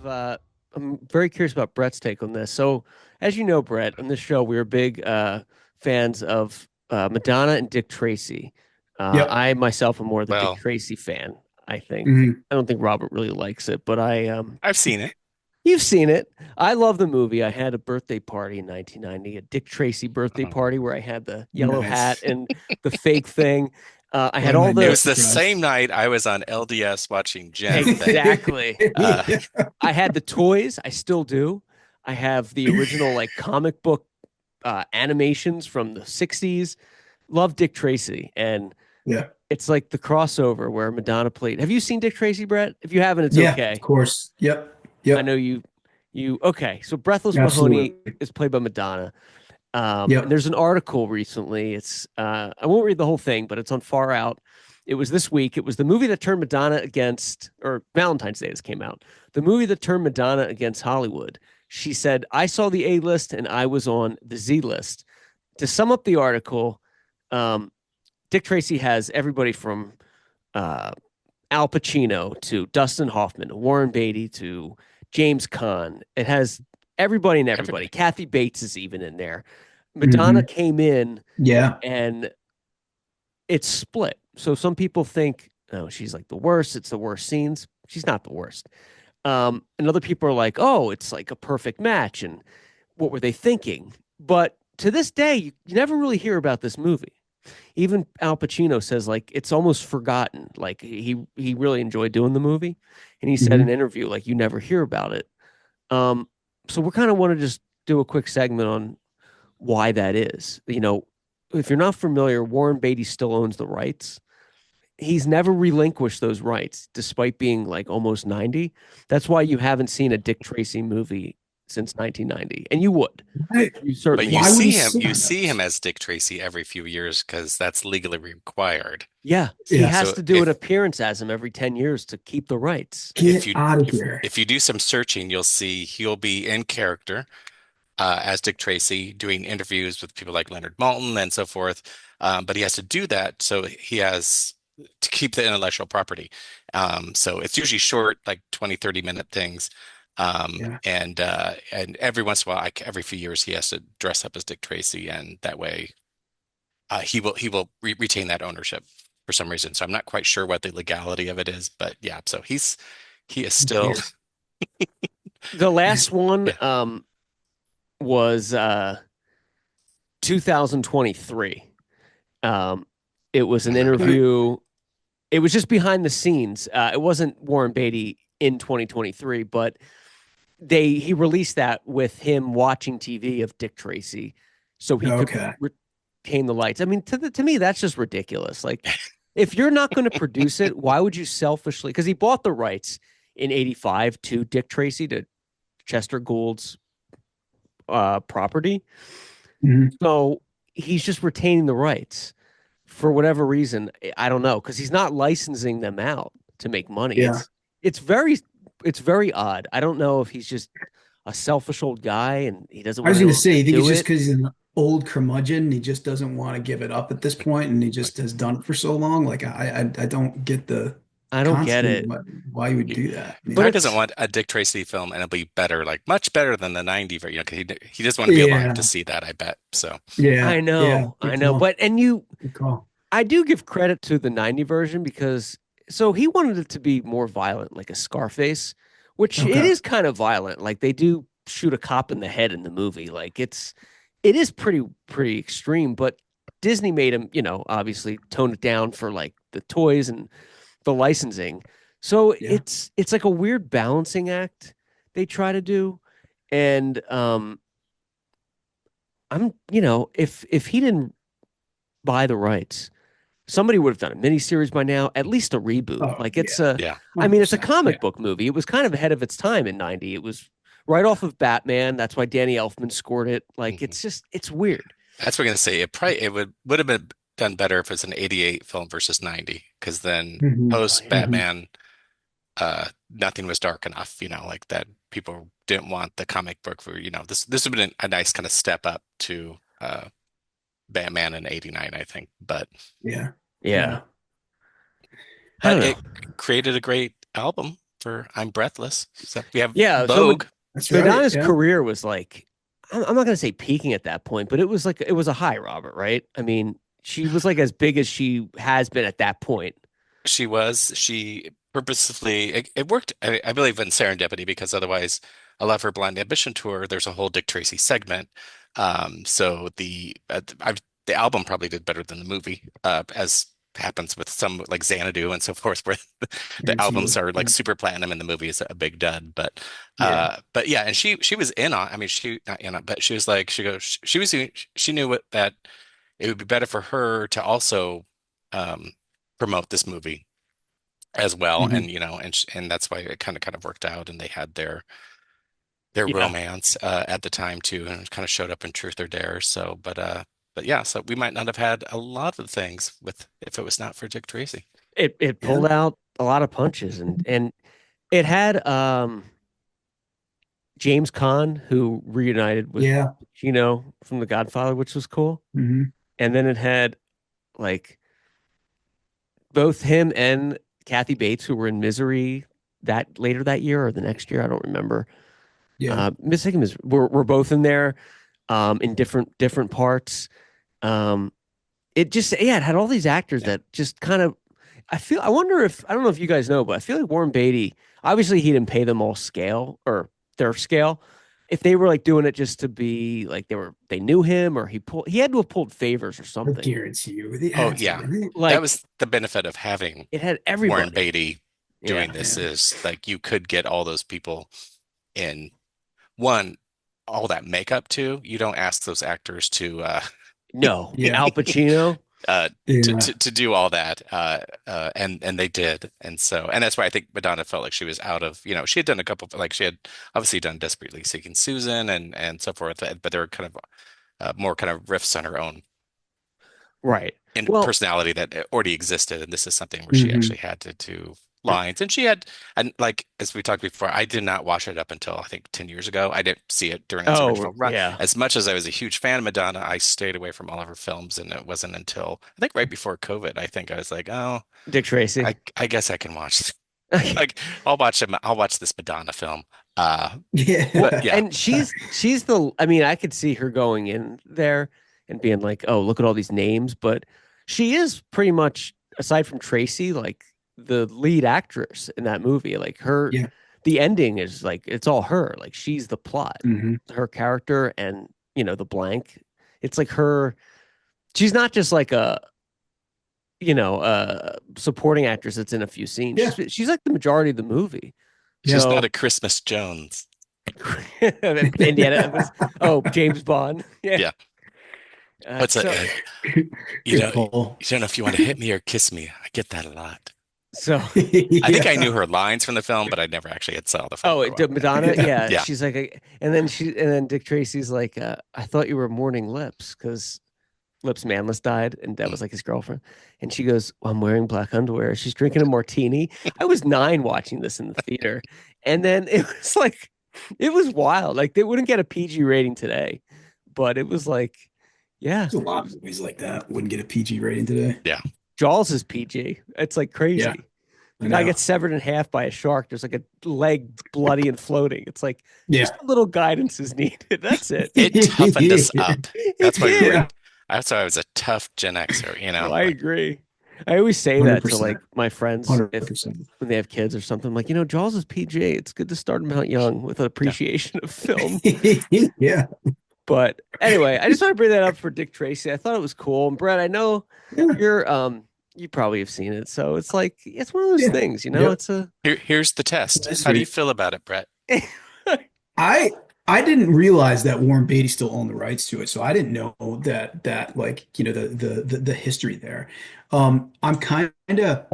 I'm very curious about Brett's take on this. So, as you know, Brett, on this show, we are big fans of Madonna and Dick Tracy. Yep. I myself am more the Dick Well, Tracy fan, I think. hmm I don't think Robert really likes it, but I've seen it. you've seen it. I love the movie. I had a birthday party in 1990, a Dick Tracy birthday Um, party where I had the yellow hat Nice. and the fake thing. I Why had am all I it not the was the surprised? same night I was on LDS watching Jen that exactly. uh Yeah. I had the toys. I still do. I have the original like comic book animations from the 60s. Love Dick Tracy. And Yeah. it's like the crossover where Madonna played. Have you seen Dick Tracy, Brett? If you haven't, it's Yeah, of okay. course. Yep. I know Yep. you okay. So Breathless Mahoney Absolutely. is played by Madonna. And Yep. there's an article recently. It's I won't read the whole thing, but it's on Far Out. It was this week. It was the movie that turned Madonna against, or Valentine's Day. This came out. The movie that turned Madonna against Hollywood. She said, "I saw the A list and I was on the Z list." To sum up the article, um, Dick Tracy has everybody from uh, Al Pacino to Dustin Hoffman, to Warren Beatty to James Caan. It has everybody and everybody. everybody. Kathy Bates is even in there. Madonna hmm came in Yeah. and it's split. So some people think, oh, she's like the worst. It's the worst scenes. She's not the worst. And other people are like, oh, it's like a perfect match. And what were they thinking? But to this day, you never really hear about this movie. Even Al Pacino says like it's almost forgotten. Like he really enjoyed doing the movie, and he said in an hmm interview like you never hear about it. Um, so we're kind of want to just do a quick segment on why that is. If you're not familiar, Warren Beatty still owns the rights. He's never relinquished those rights despite being like almost 90. That's why you haven't seen a Dick Tracy movie since 1990. And you would. Why, You But certainly you why would. would he see him sit you on see him those? as Dick Tracy every few years because that's legally required. Yeah, he Yeah. has So to do an appearance as him every 10 years to keep the rights. if Get you out of if here. if you do some searching, you'll see he'll be in character as Dick Tracy doing interviews with people like Leonard Maltin and so forth. But he has to do that so he has to keep the intellectual property. So it's usually short, like 20, 30-minute things. Yeah. And every once in a while, like every few years, he has to dress up as Dick Tracy, and that way he will retain that ownership for some reason. So I'm not quite sure what the legality of it is, but yeah. So he is still Weird. The last one yeah. was 2023. Um, it was I an remember that. interview. It was just behind the scenes. It wasn't Warren Beatty in 2023, but he released that with him watching TV of Dick Tracy, so he could Okay. retain the lights. I mean, to me, that's just ridiculous. Like, if you're not going to produce it, why would you selfishly? Because he bought the rights in '85 to Dick Tracy to Chester Gould's property, hmm so he's just retaining the rights for whatever reason. I don't know because he's not licensing them out to make money. Yeah. It's very it's very odd. I don't know if he's just a selfish old guy and he doesn't I want was going to anyone say, to you think it's do just it. because he's an old curmudgeon and he just doesn't want to give it up at this point, and he Like just has done it for so long. Like I don't get the I don't get concept of it, why you would he, do that. I but Guy mean, doesn't it's want a Dick Tracy film, and it'll be better, like much better than the '90 version. 'Cause he doesn't want to be alive to yeah, see that, I bet. So yeah, yeah. I Good know, call. but and you, Good call. I do give credit to the '90 version because so he wanted it to be more violent, like a Scarface, which it Okay. is kind of violent. Like they do shoot a cop in the head in the movie. Like it is pretty extreme, but Disney made him, obviously tone it down for like the toys and the licensing. So Yeah. it's like a weird balancing act they try to do. And if he didn't buy the rights, somebody would have done a miniseries by now, at least a reboot. Oh Like yeah. yeah, I mean, it's a 100%. Yeah. comic book movie. It was kind of ahead of its time in '90. It was right off of Batman. That's why Danny Elfman scored it. Like hmm it's weird. that's what I'm gonna say. It would have been done better if it's an '88 film versus '90, because then hmm post hmm Batman, nothing was dark enough. Like that people didn't want the comic book for. This would have been a nice kind of step up to Batman in '89, I think. But Yeah. Yeah. Yeah. I don't but know. it created a great album. for I'm Breathless. So we have Yeah, so Vogue. That's right. Madonna's Yeah. career was like, I'm not gonna say peaking at that point, but it was like it was a high, Robert, right? I mean, she was like as big as she has been at that point. She purposefully, it worked, I believe, in serendipity because otherwise, I love her Blind Ambition tour. There's a whole Dick Tracy segment. So the album probably did better than the movie, as happens with some like Xanadu and so forth, where the albums Absolutely. are like Yeah. super platinum and the movie is a big dud. Yeah. But yeah, and she was in on. I mean, she not in on, but she was like she was she knew that it would be better for her to also um, promote this movie as well, Hmm. and and that's why it kind of worked out, and they had their Yeah, romance at the time too, and it kind of showed up in Truth or Dare. So, but yeah, so we might not have had a lot of things with if it was not for Dick Tracy. it Yeah. pulled out a lot of punches, and it had James Caan who reunited with Yeah. Pacino from The Godfather, which was cool. Hmm. And then it had like both him and Kathy Bates, who were in Misery that later that year or the next year, I don't remember. Yeah. Missing is we're both in there, in different parts. Um, it just yeah, it had all these actors Yeah. that just kind of I wonder if I don't know if you guys know, but I feel like Warren Beatty, obviously he didn't pay them all scale or their scale. If they were like doing it just to be like they knew him or he had to have pulled favors or I something. guarantee you, they Oh had yeah, to. that Like was the benefit of having it had Warren everybody. Beatty doing Yeah. this Yeah. is like you could get all those people in one, all that makeup too. You don't ask those actors to No. Yeah. Al Pacino. uh Yeah. to do all that and they did, and so and that's why I think Madonna felt like she was out of, she had done a couple, like she had obviously done Desperately Seeking Susan and so forth, but there were kind of more kind of riffs on her own Right. in Well, personality that already existed, and this is something where she Hmm. actually had to do lines, and she had, and like as we talked before, I did not watch it up until I think 10 years ago. I didn't see it during its oh original run. yeah. As much as I was a huge fan of Madonna, I stayed away from all of her films, and it wasn't until I think right before COVID, I think I was like, oh, Dick Tracy. I guess I can watch this. Like I'll watch this Madonna film. But Yeah. yeah, And she's the I mean, I could see her going in there and being like, "Oh, look at all these names," but she is pretty much aside from Tracy, like the lead actress in that movie. Like her Yeah. the ending is like it's all her. Like she's the plot. Hmm. Her character and, the blank. It's like her she's not just like a supporting actress that's in a few scenes. Yeah. She's like the majority of the movie. Yeah. she's not So a Christmas Jones. Indiana was James Bond. Yeah. Yeah, what's So a you Good know you call. don't know if you want to hit me or kiss me. I get that a lot. so I think I knew Yeah. her lines from the film, but I never actually had saw the film. oh, Madonna, yeah, Yeah. Yeah. she's like, and then Dick Tracy's like, I thought you were mourning Lips because Lips Manless died, and that Mm. was like his girlfriend, and she goes, well, I'm wearing black underwear. She's drinking a martini. I was 9 watching this in the theater, and then it was like, it was wild. Like they wouldn't get a PG rating today, but it was like, yeah, There's a lot of movies like that wouldn't get a PG rating today. Yeah. Jaws is PG. It's like Yeah, crazy. I The guy know. gets severed in half by a shark. There's like a leg bloody and floating. It's like just Yeah. a little guidance is needed. That's it. It toughened us up. That's why we were, Yeah. that's why I was a tough Gen Xer, No, I like, agree. I always say that to like 100%. my friends if 100%. when they have kids or something. I'm like, Jaws is PG. It's good to start them out young with an yeah. appreciation of film. Yeah. But anyway, I just want to bring that up for Dick Tracy. I thought it was cool. And Brett, I know Yeah. you probably have seen it. So it's like it's one of those Yeah. things, Yep. it's a Here's the test. How do you History. feel about it, Brett? I I didn't realize that Warren Beatty still owned the rights to it, so I didn't know that like the history there. I'm kind of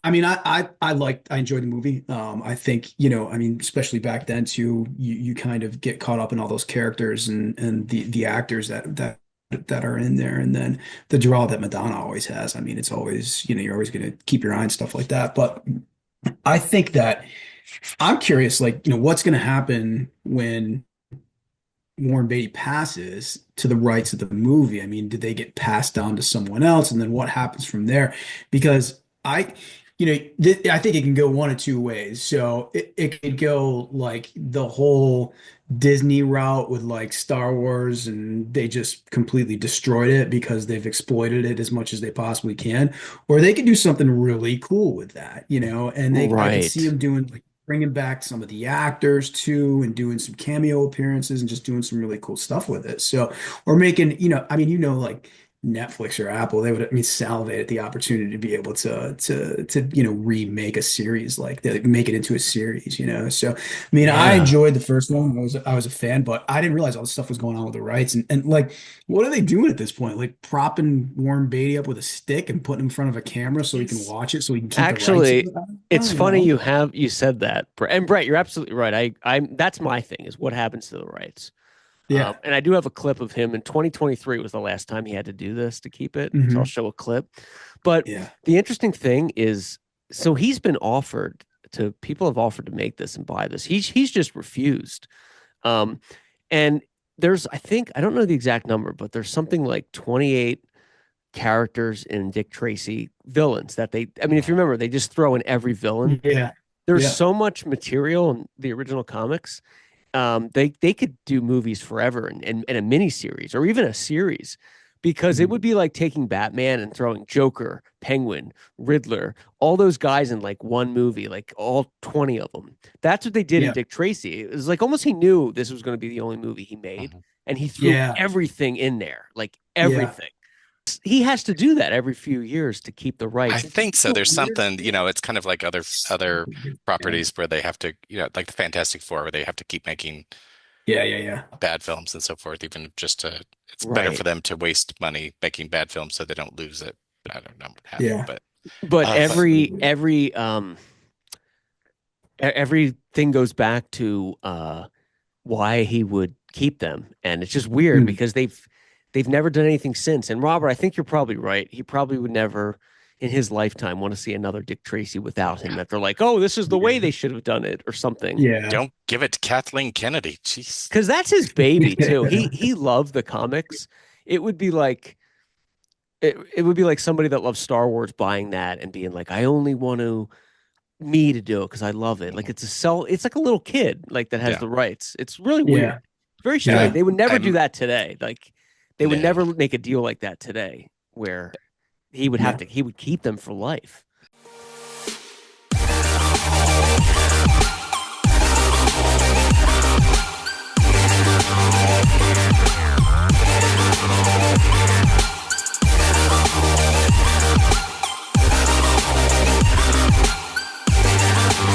I mean I enjoyed the movie. I think I mean especially back then too, you kind of get caught up in all those characters and the actors that are in there, and then the draw that Madonna always has. I mean it's always you're always going to keep your eye on stuff like that, but I think that. I'm curious, like, what's going to happen when Warren Beatty passes to the rights of the movie? I mean, did they get passed down to someone else? And then what happens from there? Because I think it can go one of two ways. So it could go like the whole Disney route with like Star Wars, and they just completely destroyed it because they've exploited it as much as they possibly can. Or they could do something really cool with that, and I could see Right. them doing like bringing back some of the actors too and doing some cameo appearances and just doing some really cool stuff with it. So, or making, I mean, like Netflix or Apple, they would, I mean, salivate at the opportunity to be able to remake a series like that, make it into a series. So, I mean, I Yeah. enjoyed the first one. I was a fan, but I didn't realize all this stuff was going on with the rights. And like, what are they doing at this point? Like propping Warren Beatty up with a stick and putting him in front of a camera so he can He's watch it, so he can keep the rights of Actually, it? I don't it's know, funny you said that. And Brett, you're absolutely right. I'm that's my thing is what happens to the rights. Yeah. And I do have a clip of him in 2023 was the last time he had to do this to keep it. So I'll Hmm. show a clip. But Yeah. the interesting thing is, so he's been offered to people have offered to make this and buy this. He's just refused. Um, and there's I think I don't know the exact number, but there's something like 28 characters in Dick Tracy villains that I mean, if you remember, they just throw in every villain. Yeah. There's Yeah. so much material in the original comics. They could do movies forever and a mini series or even a series because it would Mhm. be like taking Batman and throwing Joker, Penguin, Riddler, all those guys in like one movie, like all 20 of them. That's what they did in Yeah. Dick Tracy. It was like almost he knew this was going to be the only movie he made, Mhm. and he threw Yeah. everything in there, like Yeah. everything. He has to do that every few years to keep the I rights. It's think so. So There's weird. something, it's kind of like other Yeah. properties where they have to, like the Fantastic Four, where they have to keep making Yeah. Yeah. Yeah. bad films and so forth, even just to, it's better for Right. them to waste money making bad films so they don't lose it. I don't know what happened, Yeah. But but everything goes back to why he would keep them. And it's just weird Mm. because they've never done anything since. And Robert, I think you're probably right. He probably would never in his lifetime want to see another Dick Tracy without him. yeah, That they're like, oh, this is the way Yeah. they should have done it or something. Yeah. don't give it to Kathleen Kennedy. Jeez. Because that's his baby too. He loved the comics. It would be like it would be like somebody that loves Star Wars buying that and being like, I only want to me to do it because I love it. Like Mhm. it's like a little kid like that has Yeah. the rights. It's really Yeah. weird. Very strange. Yeah. Yeah. They would never do I'm that today. Like they would no. never make a deal like that today where he would No. he would keep them for life.